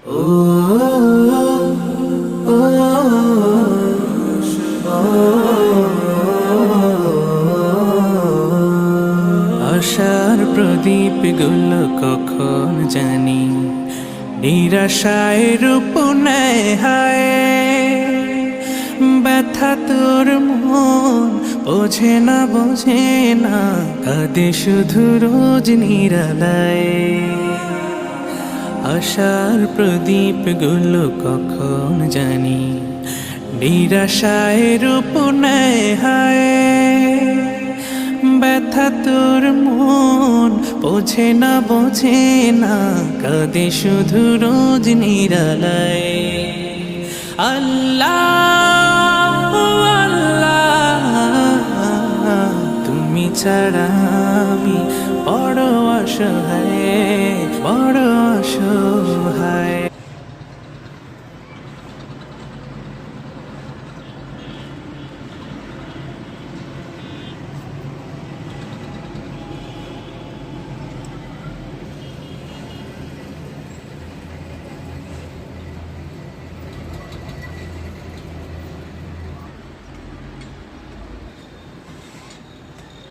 ও ও আশার প্রদীপ গুলো কখন জানি নিরাশায় রূপ নেয় হায়। ব্যথা তোর মন বোঝে না কাঁদে শুধু রোজ নিরালায়। আশার প্রদীপ গুলো কখন জানি নিরাশায় রূপ নেয় হায়। ব্যথা তোর মন বোঝে না কাঁদে শুধু রোজ নিরালায়। আল্লাহ আল্লাহ তুমি ছাড়া আমি বড় অসহায়, বড় অসহায়।